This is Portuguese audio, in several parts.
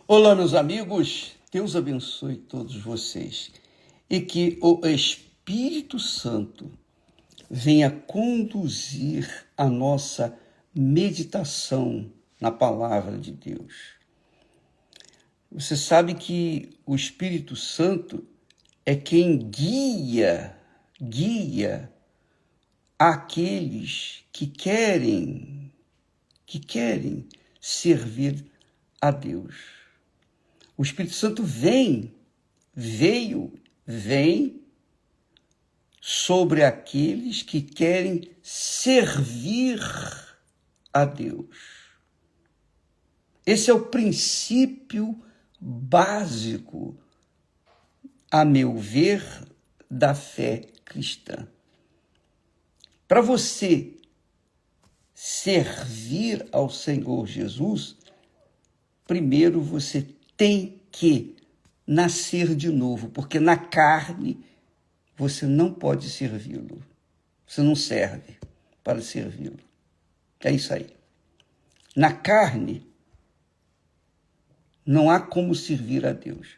Olá, meus amigos, Deus abençoe todos vocês e que o Espírito Santo venha conduzir a nossa meditação na palavra de Deus. Você sabe que o Espírito Santo é quem guia aqueles que querem servir a Deus. O Espírito Santo vem sobre aqueles que querem servir a Deus. Esse é o princípio básico, a meu ver, da fé cristã. Para você servir ao Senhor Jesus, primeiro você tem que nascer de novo, porque na carne você não pode servi-lo. Você não serve para servi-lo. É isso aí. Na carne, não há como servir a Deus.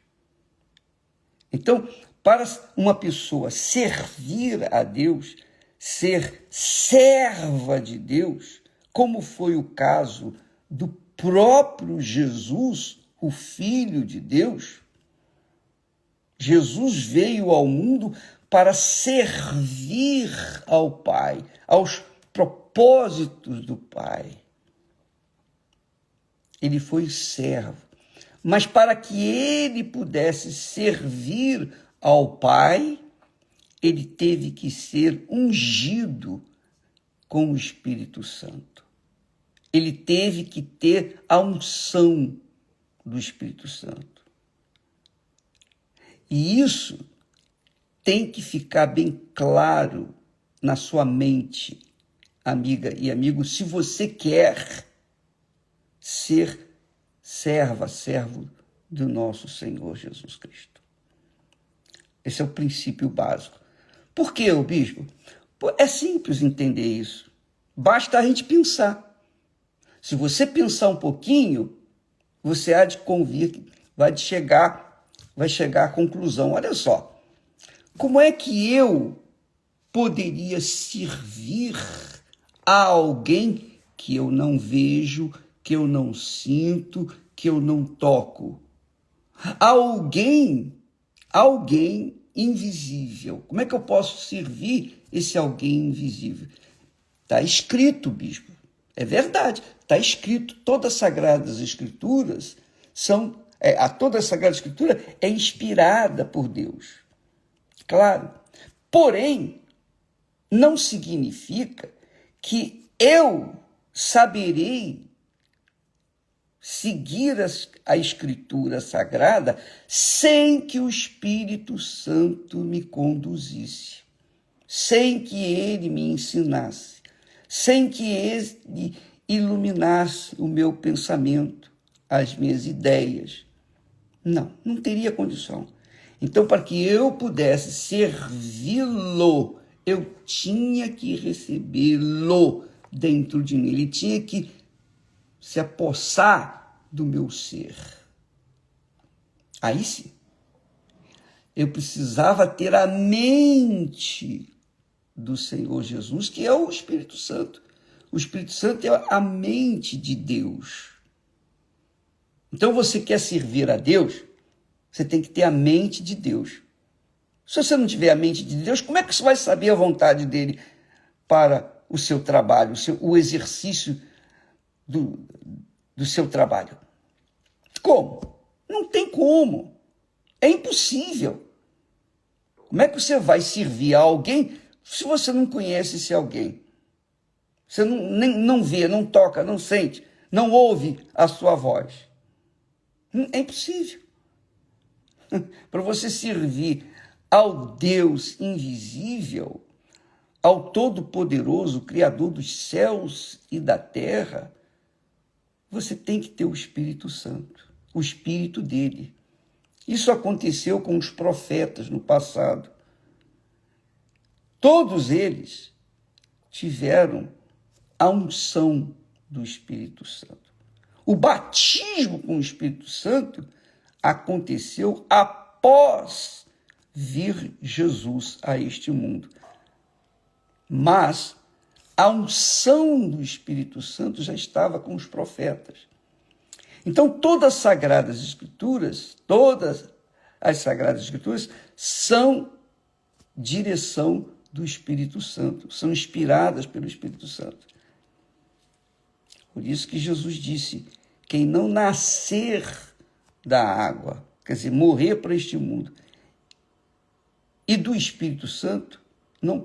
Então, para uma pessoa servir a Deus, ser serva de Deus, como foi o caso do próprio Jesus, o Filho de Deus, Jesus veio ao mundo para servir ao Pai, aos propósitos do Pai. Ele foi servo. Mas para que ele pudesse servir ao Pai, ele teve que ser ungido com o Espírito Santo. Ele teve que ter a unção do Espírito Santo. E isso tem que ficar bem claro na sua mente, amiga e amigo, se você quer ser servo do nosso Senhor Jesus Cristo. Esse é o princípio básico. Por que, bispo? É simples entender isso. Basta a gente pensar. Se você pensar um pouquinho, você há de convir, vai chegar à conclusão. Olha só, como é que eu poderia servir a alguém que eu não vejo, que eu não sinto, que eu não toco? Alguém invisível. Como é que eu posso servir esse alguém invisível? Está escrito, bispo. É verdade, está escrito. Todas as Sagradas Escrituras toda a Sagrada Escritura é inspirada por Deus. Claro. Porém, não significa que eu saberei seguir a Escritura Sagrada sem que o Espírito Santo me conduzisse, sem que ele me ensinasse, sem que ele iluminasse o meu pensamento, as minhas ideias. Não teria condição. Então, para que eu pudesse servi-lo, eu tinha que recebê-lo dentro de mim. Ele tinha que se apossar do meu ser. Aí sim, eu precisava ter a mente do Senhor Jesus, que é o Espírito Santo. O Espírito Santo é a mente de Deus. Então, você quer servir a Deus, você tem que ter a mente de Deus. Se você não tiver a mente de Deus, como é que você vai saber a vontade dele para o seu trabalho, o exercício do seu trabalho? Como? Não tem como. É impossível. Como é que você vai servir a alguém se você não conhece esse alguém? Você não vê, não toca, não sente, não ouve a sua voz. É impossível. Para você servir ao Deus invisível, ao Todo-Poderoso, Criador dos céus e da terra, você tem que ter o Espírito Santo, o Espírito dele. Isso aconteceu com os profetas no passado. Todos eles tiveram a unção do Espírito Santo. O batismo com o Espírito Santo aconteceu após vir Jesus a este mundo. Mas a unção do Espírito Santo já estava com os profetas. Então, todas as Sagradas Escrituras são direção do Espírito Santo, são inspiradas pelo Espírito Santo. Por isso que Jesus disse, quem não nascer da água, quer dizer, morrer para este mundo, e do Espírito Santo, não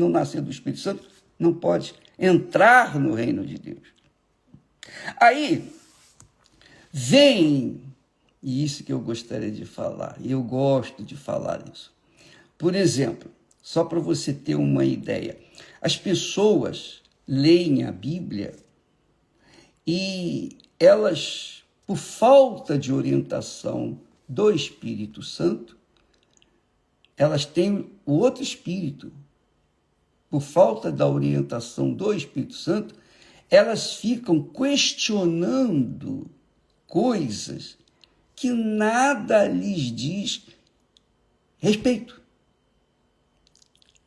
nascer do Espírito Santo, não pode entrar no reino de Deus. Aí, vem, e isso que eu gostaria de falar, e eu gosto de falar isso. Por exemplo, só para você ter uma ideia, as pessoas leem a Bíblia e elas, por falta de orientação do Espírito Santo, elas têm o outro espírito. Por falta da orientação do Espírito Santo, elas ficam questionando coisas que nada lhes diz respeito.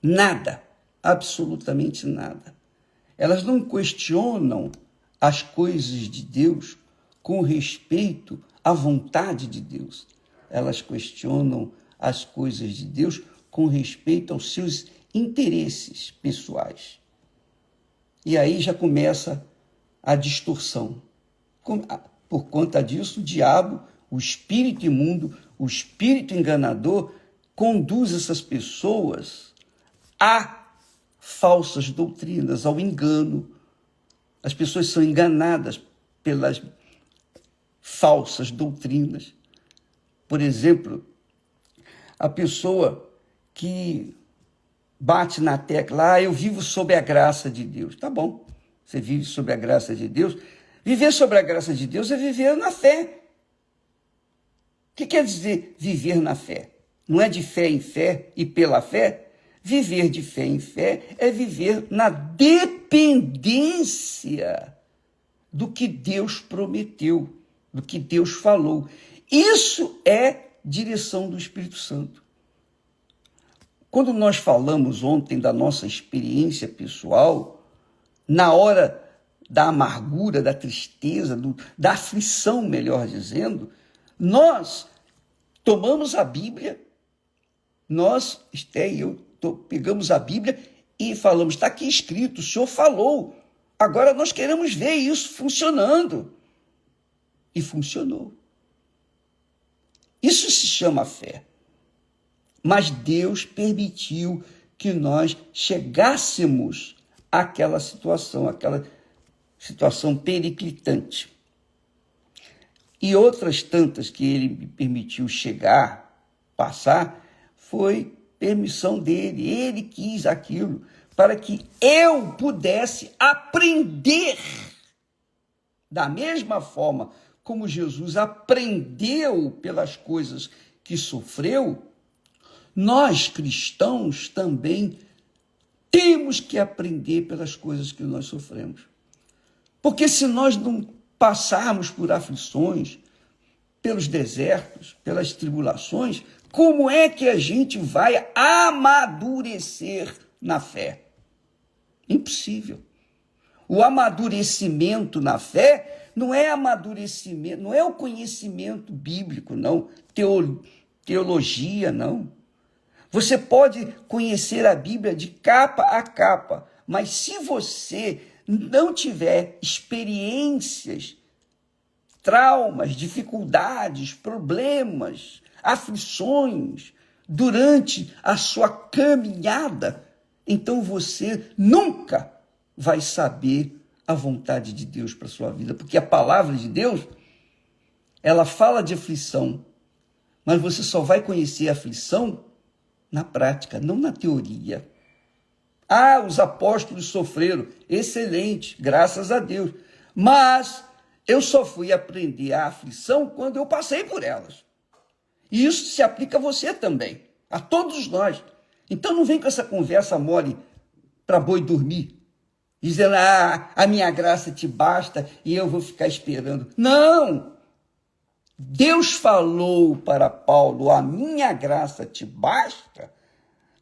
Nada, absolutamente nada. Elas não questionam as coisas de Deus com respeito à vontade de Deus. Elas questionam as coisas de Deus com respeito aos seus interesses pessoais. E aí já começa a distorção. Por conta disso, o diabo, o espírito imundo, o espírito enganador, conduz essas pessoas a falsas doutrinas, ao engano. As pessoas são enganadas pelas falsas doutrinas. Por exemplo, a pessoa que bate na tecla, eu vivo sob a graça de Deus. Tá bom, você vive sob a graça de Deus. Viver sob a graça de Deus é viver na fé. O que quer dizer viver na fé? Não é de fé em fé e pela fé? Viver de fé em fé é viver na dependência do que Deus prometeu, do que Deus falou. Isso é direção do Espírito Santo. Quando nós falamos ontem da nossa experiência pessoal, na hora da amargura, da tristeza, da aflição, melhor dizendo, nós tomamos a Bíblia, nós, Esté e eu, pegamos a Bíblia e falamos, está aqui escrito, o Senhor falou, agora nós queremos ver isso funcionando. E funcionou. Isso se chama fé. Mas Deus permitiu que nós chegássemos àquela situação periclitante. E outras tantas que ele me permitiu passar, foi permissão dele. Ele quis aquilo para que eu pudesse aprender da mesma forma como Jesus aprendeu pelas coisas que sofreu. Nós, cristãos, também temos que aprender pelas coisas que nós sofremos. Porque se nós não passarmos por aflições, pelos desertos, pelas tribulações, como é que a gente vai amadurecer na fé? Impossível. O amadurecimento na fé não é amadurecimento, não é o conhecimento bíblico, não, teologia, não. Você pode conhecer a Bíblia de capa a capa, mas se você não tiver experiências, traumas, dificuldades, problemas, aflições durante a sua caminhada, então você nunca vai saber a vontade de Deus para a sua vida, porque a palavra de Deus, ela fala de aflição, mas você só vai conhecer a aflição na prática, não na teoria. Ah, os apóstolos sofreram, excelente, graças a Deus, mas eu só fui aprender a aflição quando eu passei por elas. E isso se aplica a você também, a todos nós. Então não vem com essa conversa mole para boi dormir. dizendo, a minha graça te basta e eu vou ficar esperando. Não! Deus falou para Paulo, a minha graça te basta,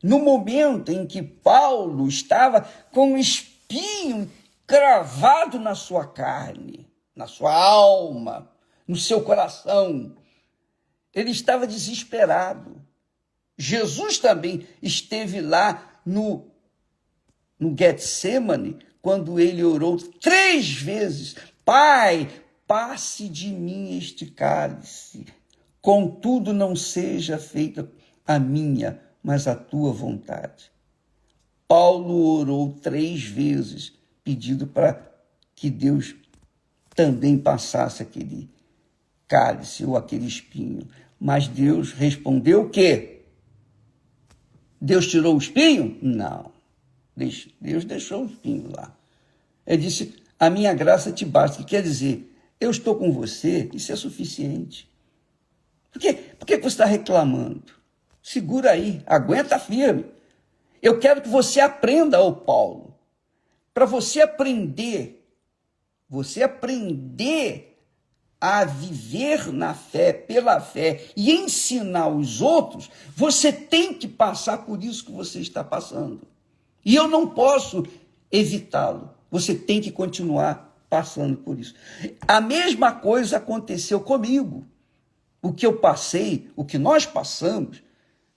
no momento em que Paulo estava com um espinho cravado na sua carne, na sua alma, no seu coração. Ele estava desesperado. Jesus também esteve lá no Getsemane, quando ele orou 3 vezes, Pai, passe de mim este cálice, contudo não seja feita a minha, mas a tua vontade. Paulo orou 3 vezes, pedindo para que Deus também passasse aquele cálice ou aquele espinho. Mas Deus respondeu o quê? Deus tirou o espinho? Não. Deus deixou o espinho lá. Ele disse, a minha graça te basta. Que quer dizer, eu estou com você, isso é suficiente. Por que você está reclamando? Segura aí, aguenta firme. Eu quero que você aprenda, ô Paulo. Para você aprender a viver na fé, pela fé e ensinar os outros, você tem que passar por isso que você está passando. E eu não posso evitá-lo. Você tem que continuar passando por isso. A mesma coisa aconteceu comigo. O que eu passei, o que nós passamos,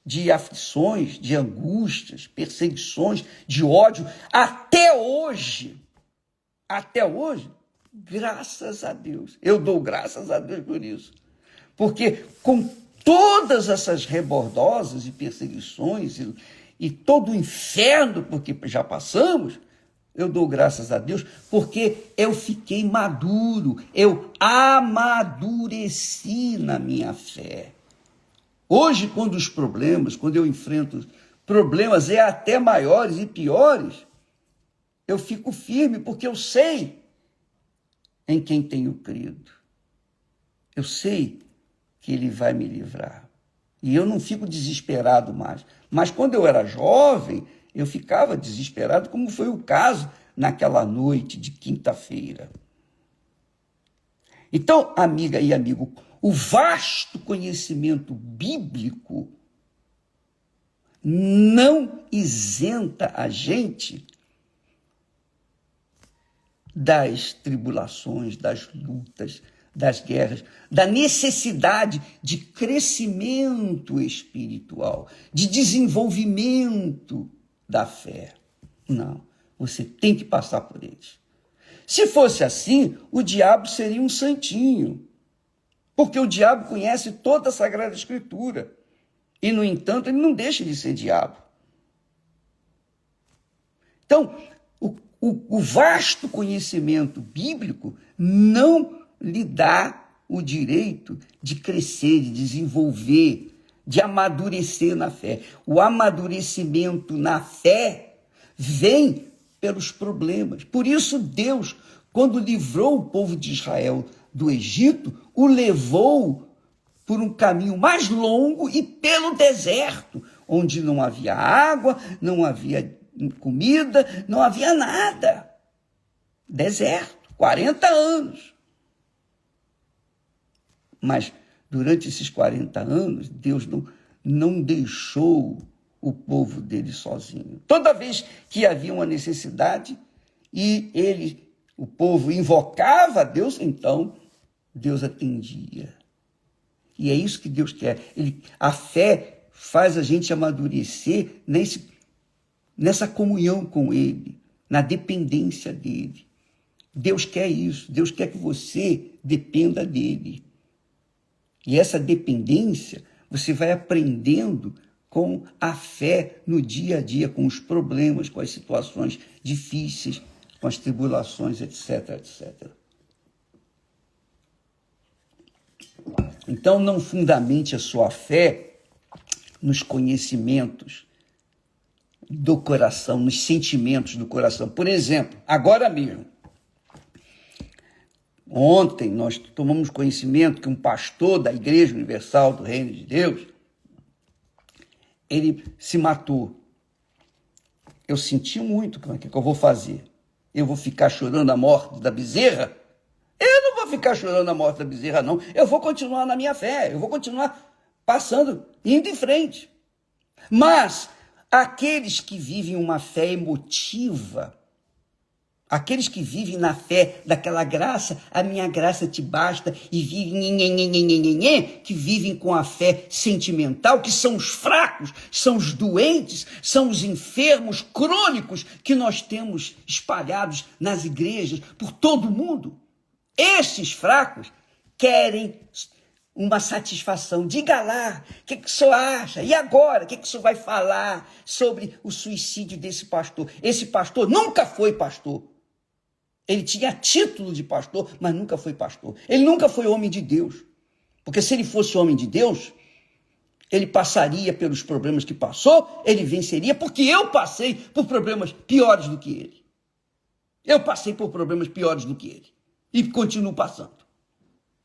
de aflições, de angústias, perseguições, de ódio, até hoje, graças a Deus. Eu dou graças a Deus por isso. Porque com todas essas rebordosas e perseguições e todo o inferno porque já passamos, eu dou graças a Deus porque eu fiquei maduro, eu amadureci na minha fé. Hoje, quando eu enfrento problemas até maiores e piores, eu fico firme porque eu sei em quem tenho crido. Eu sei que Ele vai me livrar. E eu não fico desesperado mais. Mas quando eu era jovem, eu ficava desesperado, como foi o caso naquela noite de quinta-feira. Então, amiga e amigo, o vasto conhecimento bíblico não isenta a gente das tribulações, das lutas, das guerras, da necessidade de crescimento espiritual, de desenvolvimento da fé. Não, você tem que passar por eles. Se fosse assim, o diabo seria um santinho, porque o diabo conhece toda a Sagrada Escritura e, no entanto, ele não deixa de ser diabo. Então, o vasto conhecimento bíblico não lhe dá o direito de crescer, de desenvolver, de amadurecer na fé. O amadurecimento na fé vem pelos problemas. Por isso, Deus, quando livrou o povo de Israel do Egito, o levou por um caminho mais longo e pelo deserto, onde não havia água, não havia comida, não havia nada. Deserto, 40 anos. Mas durante esses 40 anos, Deus não deixou o povo dele sozinho. Toda vez que havia uma necessidade e o povo invocava a Deus, então Deus atendia. E é isso que Deus quer. A fé faz a gente amadurecer nessa comunhão com Ele, na dependência dEle. Deus quer isso. Deus quer que você dependa dEle. E essa dependência você vai aprendendo com a fé no dia a dia, com os problemas, com as situações difíceis, com as tribulações, etc, etc. Então, não fundamente a sua fé nos conhecimentos do coração, nos sentimentos do coração. Por exemplo, agora mesmo, ontem nós tomamos conhecimento que um pastor da Igreja Universal do Reino de Deus, ele se matou. Eu senti muito, o que eu vou fazer? Eu vou ficar chorando a morte da bezerra? Eu não vou ficar chorando a morte da bezerra, não. Eu vou continuar na minha fé, eu vou continuar passando, indo em frente. Mas aqueles que vivem uma fé emotiva, aqueles que vivem na fé daquela graça, a minha graça te basta, e vivem, que vivem com a fé sentimental, que são os fracos, são os doentes, são os enfermos crônicos que nós temos espalhados nas igrejas por todo o mundo. Esses fracos querem uma satisfação. Diga lá, o que o senhor acha? E agora, o que o senhor vai falar sobre o suicídio desse pastor? Esse pastor nunca foi pastor. Ele tinha título de pastor, mas nunca foi pastor. Ele nunca foi homem de Deus. Porque se ele fosse homem de Deus, ele passaria pelos problemas que passou, ele venceria, porque eu passei por problemas piores do que ele. Eu passei por problemas piores do que ele. E continuo passando.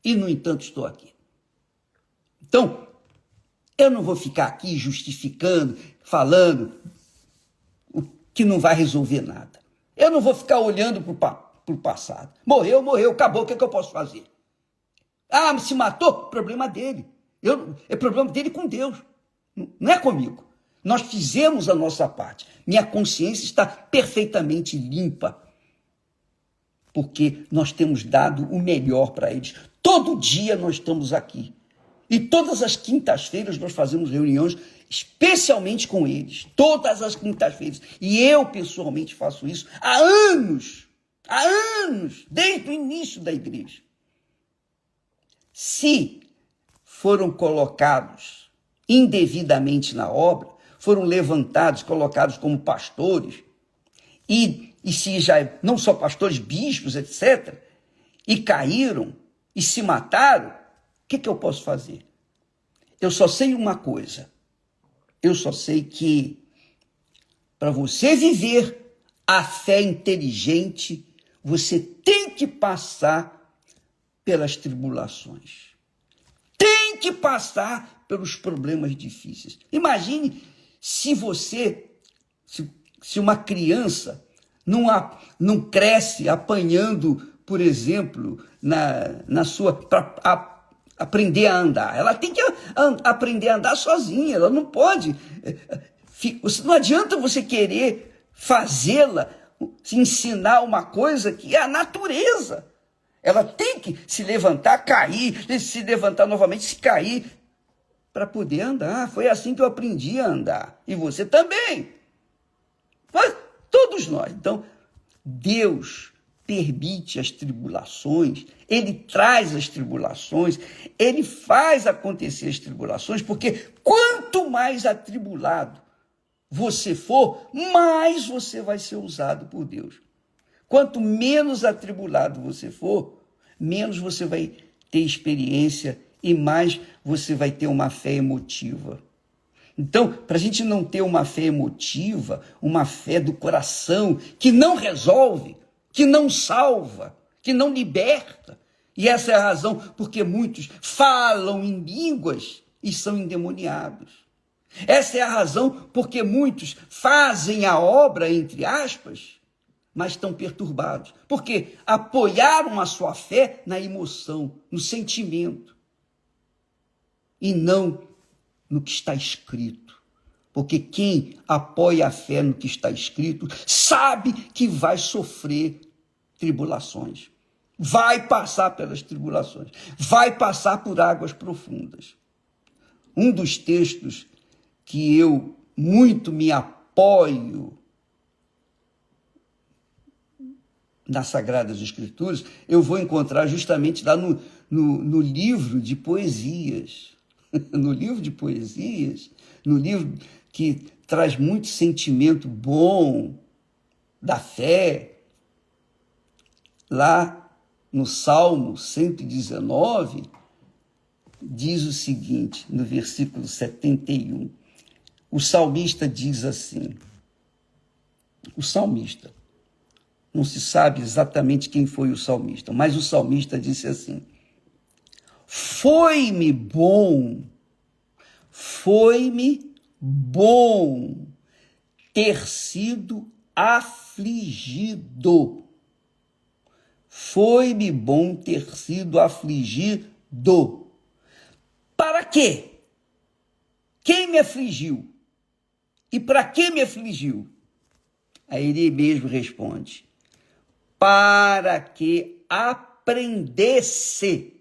E, no entanto, estou aqui. Então, eu não vou ficar aqui justificando, falando o que não vai resolver nada. Eu não vou ficar olhando para o passado. Morreu, acabou, o que eu posso fazer? Ah, se matou? Problema dele. É problema dele com Deus. Não é comigo. Nós fizemos a nossa parte. Minha consciência está perfeitamente limpa. Porque nós temos dado o melhor para eles. Todo dia nós estamos aqui. E todas as quintas-feiras nós fazemos reuniões, especialmente com eles. Todas as quintas-feiras. E eu, pessoalmente, faço isso há anos. Há anos, desde o início da igreja. Se foram colocados indevidamente na obra, foram levantados, colocados como pastores, e se já não só pastores, bispos, etc., e caíram e se mataram, o que eu posso fazer? Eu só sei uma coisa. Eu só sei que para você viver a fé inteligente, você tem que passar pelas tribulações. Tem que passar pelos problemas difíceis. Imagine se uma criança não cresce apanhando, por exemplo, para aprender a andar. Ela tem que aprender a andar sozinha, ela não pode. Não adianta você querer fazê-la, ensinar uma coisa que é a natureza. Ela tem que se levantar, cair, se levantar novamente, se cair, para poder andar. Foi assim que eu aprendi a andar. E você também. Mas todos nós. Então, Deus permite as tribulações, Ele traz as tribulações, Ele faz acontecer as tribulações, porque quanto mais atribulado você for, mais você vai ser usado por Deus. Quanto menos atribulado você for, menos você vai ter experiência e mais você vai ter uma fé emotiva. Então, para a gente não ter uma fé emotiva, uma fé do coração, que não resolve, que não salva, que não liberta. E essa é a razão porque muitos falam em línguas e são endemoniados. Essa é a razão porque muitos fazem a obra, entre aspas, mas estão perturbados. Porque apoiaram a sua fé na emoção, no sentimento, e não no que está escrito. Porque quem apoia a fé no que está escrito sabe que vai sofrer tribulações. Vai passar pelas tribulações. Vai passar por águas profundas. Um dos textos que eu muito me apoio nas Sagradas Escrituras, eu vou encontrar justamente lá no livro de poesias. No livro de poesias, no livro que traz muito sentimento bom da fé, lá no Salmo 119, diz o seguinte, no versículo 71, o salmista diz assim, o salmista, não se sabe exatamente quem foi o salmista, mas o salmista disse assim, foi-me bom ter sido afligido afligido. Foi-me bom ter sido afligido. Para quê? Quem me afligiu? E para que me afligiu? Aí ele mesmo responde: para que aprendesse.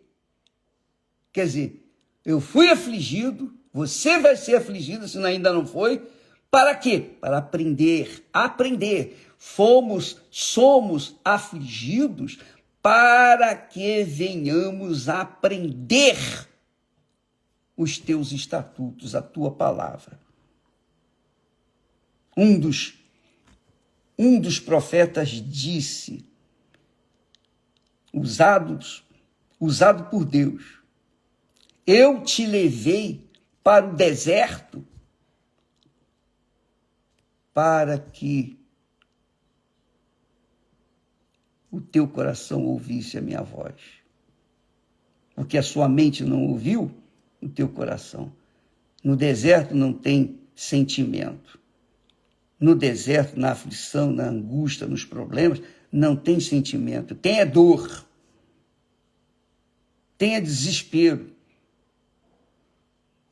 Quer dizer, eu fui afligido, você vai ser afligido, se ainda não foi. Para quê? Para aprender. Aprender. Somos afligidos para que venhamos a aprender os teus estatutos, a tua palavra. Um dos profetas disse, usado por Deus: eu te levei para o deserto para que o teu coração ouvisse a minha voz. Porque a sua mente não ouviu, o teu coração. No deserto não tem sentimento. No deserto, na aflição, na angústia, nos problemas, não tem sentimento. Tem é dor. Tem é desespero.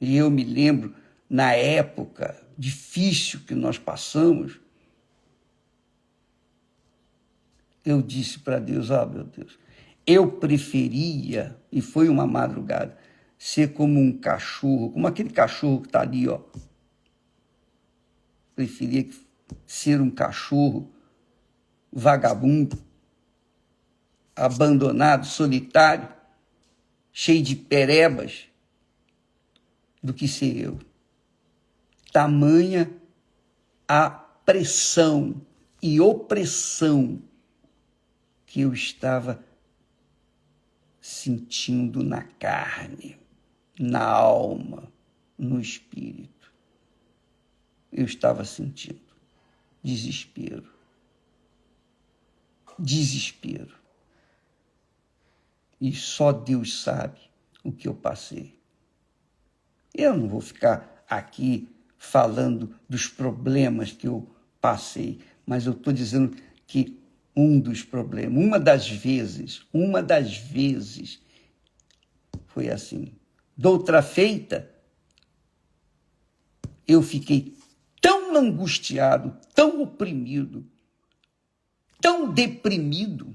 E eu me lembro, na época difícil que nós passamos, eu disse para Deus: meu Deus, eu preferia, e foi uma madrugada, ser como um cachorro, como aquele cachorro que está ali, ó. Preferia ser um cachorro vagabundo, abandonado, solitário, cheio de perebas, do que ser eu. Tamanha a pressão e opressão que eu estava sentindo na carne, na alma, no espírito. Eu estava sentindo desespero. Desespero. E só Deus sabe o que eu passei. Eu não vou ficar aqui falando dos problemas que eu passei, mas eu estou dizendo que um dos problemas, uma das vezes, foi assim. Doutra feita, eu fiquei tão angustiado, tão oprimido, tão deprimido,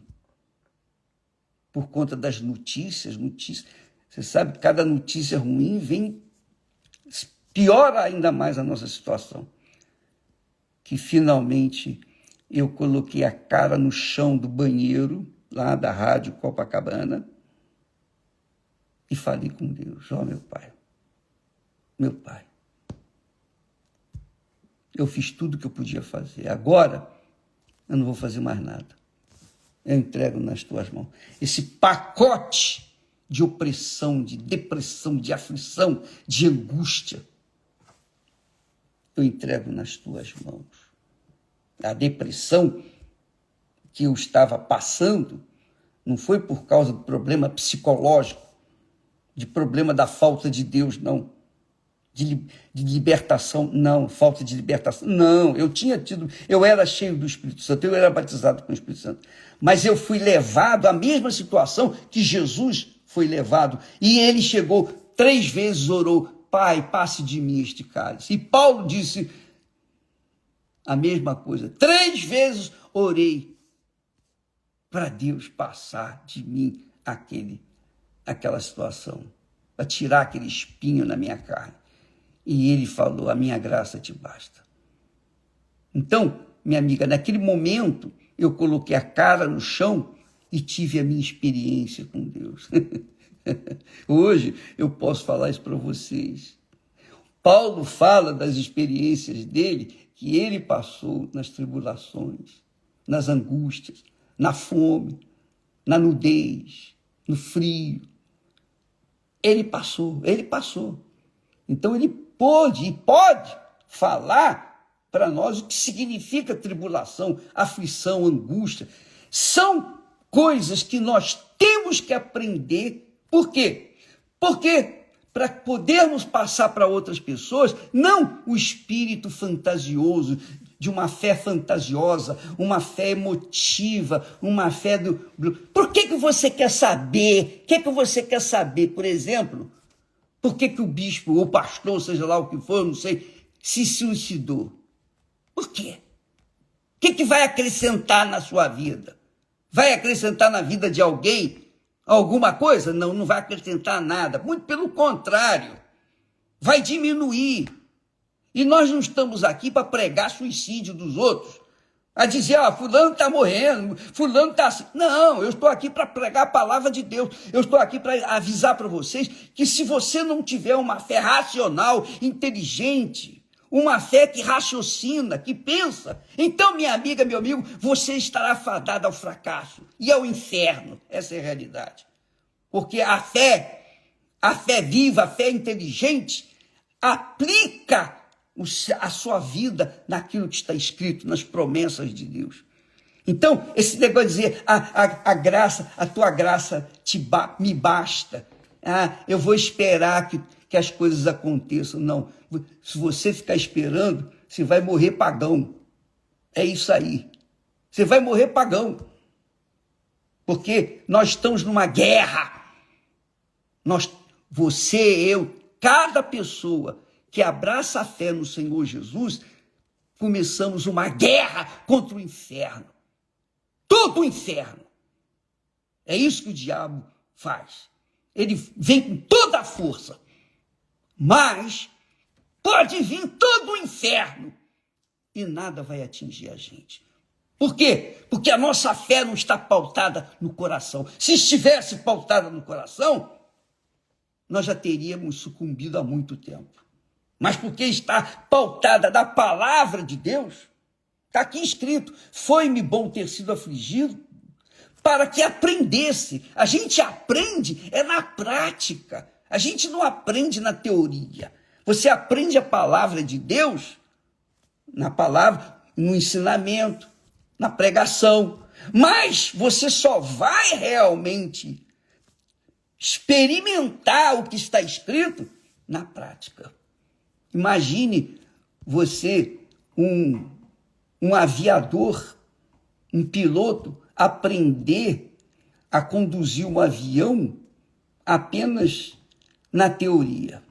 por conta das notícias. Você sabe, cada notícia ruim piora ainda mais a nossa situação. Que finalmente eu coloquei a cara no chão do banheiro, lá da Rádio Copacabana, e falei com Deus: meu Pai, eu fiz tudo o que eu podia fazer. Agora, eu não vou fazer mais nada. Eu entrego nas tuas mãos esse pacote de opressão, de depressão, de aflição, de angústia. Eu entrego nas tuas mãos. A depressão que eu estava passando não foi por causa do problema psicológico, de problema da falta de Deus, não. De libertação, não. Falta de libertação, não. Eu era cheio do Espírito Santo, eu era batizado com o Espírito Santo. Mas eu fui levado à mesma situação que Jesus foi levado. E ele chegou 3 vezes, orou: Pai, passe de mim este cálice. E Paulo disse a mesma coisa. 3 vezes orei para Deus passar de mim aquela situação, para tirar aquele espinho na minha carne. E ele falou: a minha graça te basta. Então, minha amiga, naquele momento, eu coloquei a cara no chão e tive a minha experiência com Deus. Hoje, eu posso falar isso para vocês. Paulo fala das experiências dele, que ele passou nas tribulações, nas angústias, na fome, na nudez, no frio. Ele passou. Então, ele pôde e pode falar para nós o que significa tribulação, aflição, angústia. São coisas que nós temos que aprender. Por quê? Porque para podermos passar para outras pessoas, não o espírito fantasioso, de uma fé fantasiosa, uma fé emotiva, uma fé do... Por que você quer saber? O que você quer saber, por exemplo? Por que o bispo, ou pastor, seja lá o que for, não sei, se suicidou? Por quê? O que vai acrescentar na sua vida? Vai acrescentar na vida de alguém alguma coisa? Não, não vai acrescentar nada. Muito pelo contrário, vai diminuir. E nós não estamos aqui para pregar suicídio dos outros, a dizer, fulano está morrendo, fulano está assim. Não, eu estou aqui para pregar a palavra de Deus. Eu estou aqui para avisar para vocês que se você não tiver uma fé racional, inteligente, uma fé que raciocina, que pensa, então, minha amiga, meu amigo, você estará fadado ao fracasso e ao inferno. Essa é a realidade. Porque a fé viva, a fé inteligente, aplica a sua vida naquilo que está escrito, nas promessas de Deus. Então, esse negócio de dizer, a graça, a tua graça me basta, eu vou esperar que as coisas aconteçam. Não, se você ficar esperando, você vai morrer pagão. É isso aí. Você vai morrer pagão. Porque nós estamos numa guerra. Você, eu, cada pessoa que abraça a fé no Senhor Jesus, começamos uma guerra contra o inferno. Todo o inferno. É isso que o diabo faz. Ele vem com toda a força. Mas pode vir todo o inferno e nada vai atingir a gente. Por quê? Porque a nossa fé não está pautada no coração. Se estivesse pautada no coração, nós já teríamos sucumbido há muito tempo. Mas porque está pautada da palavra de Deus, está aqui escrito, foi-me bom ter sido afligido, para que aprendesse. A gente aprende na prática, a gente não aprende na teoria. Você aprende a palavra de Deus na palavra, no ensinamento, na pregação, mas você só vai realmente experimentar o que está escrito na prática. Imagine você, um aviador, um piloto, aprender a conduzir um avião apenas na teoria.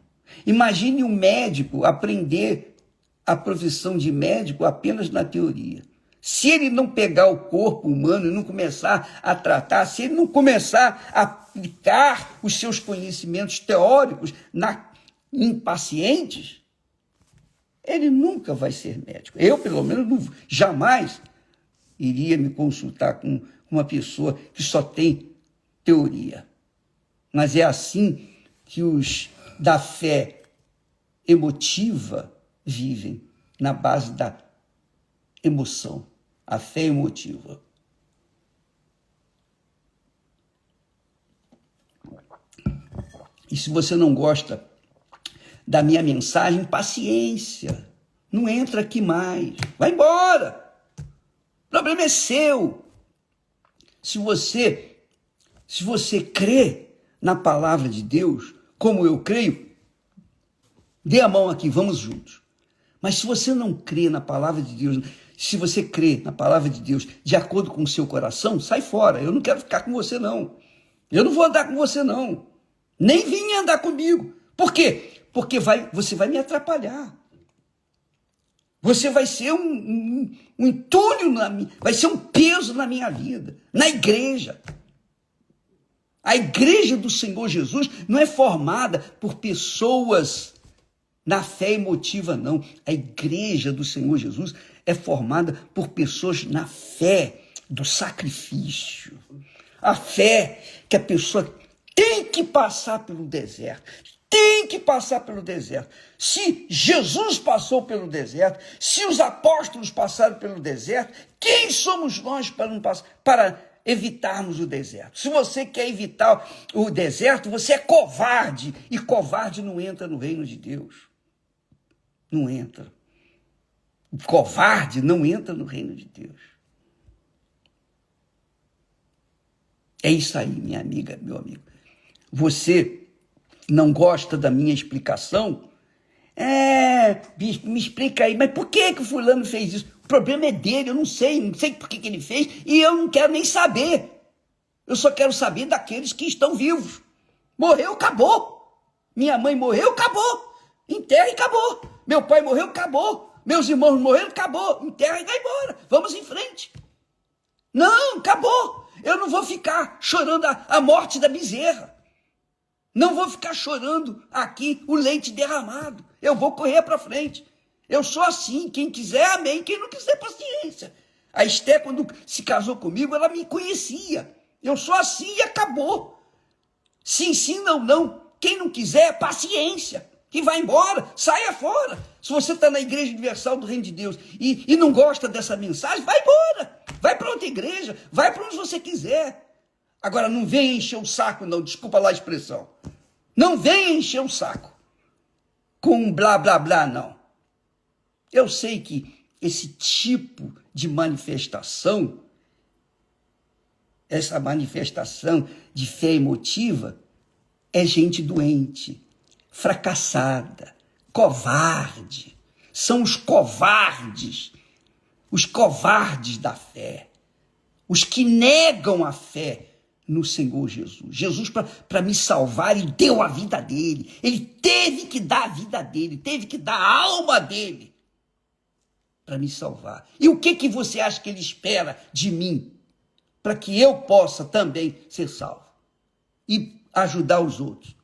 Imagine um médico aprender a profissão de médico apenas na teoria. Se ele não pegar o corpo humano e não começar a tratar, se ele não começar a aplicar os seus conhecimentos teóricos em pacientes, ele nunca vai ser médico. Eu, pelo menos, jamais iria me consultar com uma pessoa que só tem teoria. Mas é assim que os da fé emotiva vivem, na base da emoção, a fé emotiva. E se você não gosta da minha mensagem, paciência, não entra aqui mais, vai embora, o problema é seu. Se você crê na palavra de Deus, como eu creio, dê a mão aqui, vamos juntos. Mas se você não crê na palavra de Deus, se você crê na palavra de Deus de acordo com o seu coração, sai fora, eu não quero ficar com você não, eu não vou andar com você não, nem vim andar comigo. Por quê? Porque você vai me atrapalhar. Você vai ser um entulho, vai ser um peso na minha vida, na igreja. A igreja do Senhor Jesus não é formada por pessoas na fé emotiva, não. A igreja do Senhor Jesus é formada por pessoas na fé do sacrifício. A fé que a pessoa tem que passar pelo deserto. Tem que passar pelo deserto. Se Jesus passou pelo deserto, se os apóstolos passaram pelo deserto, quem somos nós para evitarmos o deserto? Se você quer evitar o deserto, você é covarde, e covarde não entra no reino de Deus. Não entra. O covarde não entra no reino de Deus. É isso aí, minha amiga, meu amigo. Você não gosta da minha explicação, bispo, me explica aí, mas por que o fulano fez isso? O problema é dele, eu não sei por que ele fez, e eu não quero nem saber. Eu só quero saber daqueles que estão vivos. Morreu, acabou. Minha mãe morreu, acabou. Enterra e acabou. Meu pai morreu, acabou. Meus irmãos morreram, acabou. Enterra e vai embora. Vamos em frente. Não, acabou. Eu não vou ficar chorando a morte da bezerra. Não vou ficar chorando aqui o leite derramado. Eu vou correr para frente. Eu sou assim. Quem quiser, amém. Quem não quiser, paciência. A Esté, quando se casou comigo, ela me conhecia. Eu sou assim e acabou. Sim, não. Quem não quiser, paciência. Que vai embora, saia fora. Se você está na Igreja Universal do Reino de Deus e não gosta dessa mensagem, vai embora. Vai para outra igreja, vai para onde você quiser. Agora, não venha encher o saco, não, desculpa lá a expressão. Não venha encher o saco com um blá, blá, blá, não. Eu sei que esse tipo de manifestação, essa manifestação de fé emotiva, é gente doente, fracassada, covarde. São os covardes da fé, os que negam a fé no Senhor Jesus. Jesus, para me salvar, ele deu a vida dele. Ele teve que dar a vida dele, teve que dar a alma dele para me salvar. E o que você acha que ele espera de mim para que eu possa também ser salvo e ajudar os outros?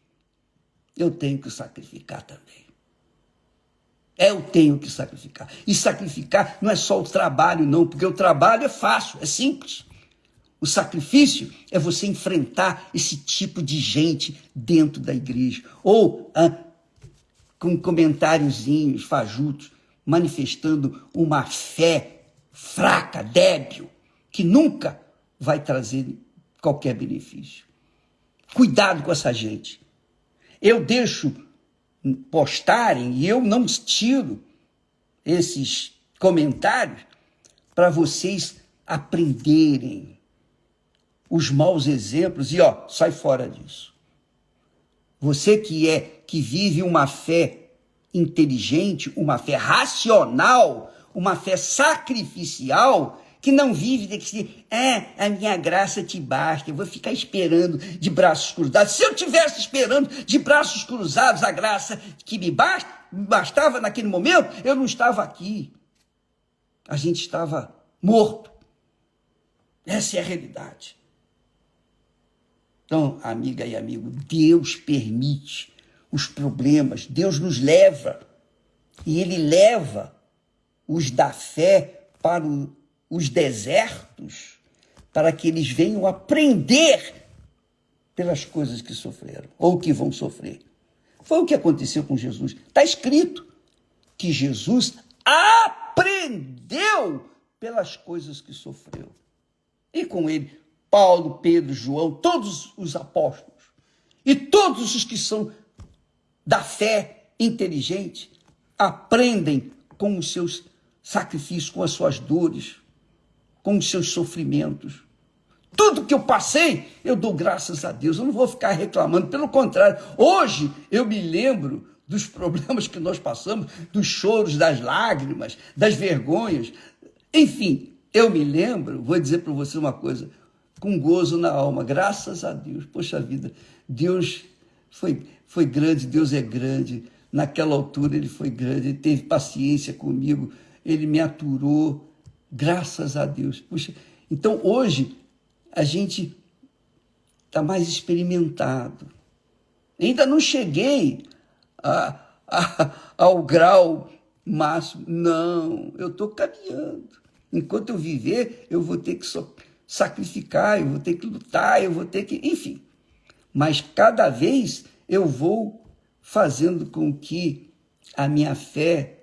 Eu tenho que sacrificar também. Eu tenho que sacrificar. E sacrificar não é só o trabalho, não, porque o trabalho é fácil, é simples. O sacrifício é você enfrentar esse tipo de gente dentro da igreja. Ou com comentáriozinhos fajutos, manifestando uma fé fraca, débil, que nunca vai trazer qualquer benefício. Cuidado com essa gente. Eu deixo postarem e eu não tiro esses comentários para vocês aprenderem os maus exemplos e sai fora disso. Você que vive uma fé inteligente, uma fé racional, uma fé sacrificial, que não vive de que a minha graça te basta, eu vou ficar esperando de braços cruzados. Se eu tivesse esperando de braços cruzados a graça que me bastava naquele momento, eu não estava aqui. A gente estava morto. Essa é a realidade. Então, amiga e amigo, Deus permite os problemas, Deus nos leva, e Ele leva os da fé para os desertos, para que eles venham aprender pelas coisas que sofreram, ou que vão sofrer. Foi o que aconteceu com Jesus. Está escrito que Jesus aprendeu pelas coisas que sofreu. E com ele, Paulo, Pedro, João, todos os apóstolos, e todos os que são da fé inteligente, aprendem com os seus sacrifícios, com as suas dores, com os seus sofrimentos. Tudo que eu passei, eu dou graças a Deus. Eu não vou ficar reclamando. Pelo contrário, hoje eu me lembro dos problemas que nós passamos, dos choros, das lágrimas, das vergonhas. Enfim, eu me lembro, vou dizer para você uma coisa, com gozo na alma, graças a Deus. Poxa vida, Deus foi grande, Deus é grande. Naquela altura ele foi grande, ele teve paciência comigo, ele me aturou. Graças a Deus. Puxa, então hoje a gente está mais experimentado. Ainda não cheguei ao grau máximo. Não, eu estou caminhando. Enquanto eu viver, eu vou ter que sacrificar, eu vou ter que lutar, eu vou ter que... Enfim. Mas cada vez eu vou fazendo com que a minha fé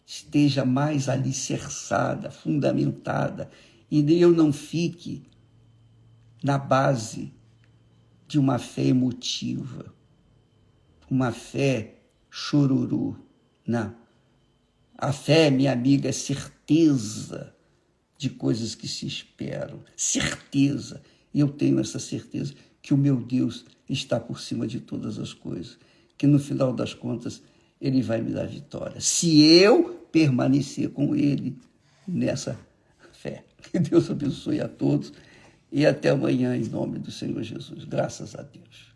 esteja mais alicerçada, fundamentada, e eu não fique na base de uma fé emotiva, uma fé chororô. Não. A fé, minha amiga, é certeza de coisas que se esperam, certeza. E eu tenho essa certeza que o meu Deus está por cima de todas as coisas, que no final das contas Ele vai me dar vitória, se eu permanecer com Ele nessa fé. Que Deus abençoe a todos e até amanhã em nome do Senhor Jesus. Graças a Deus.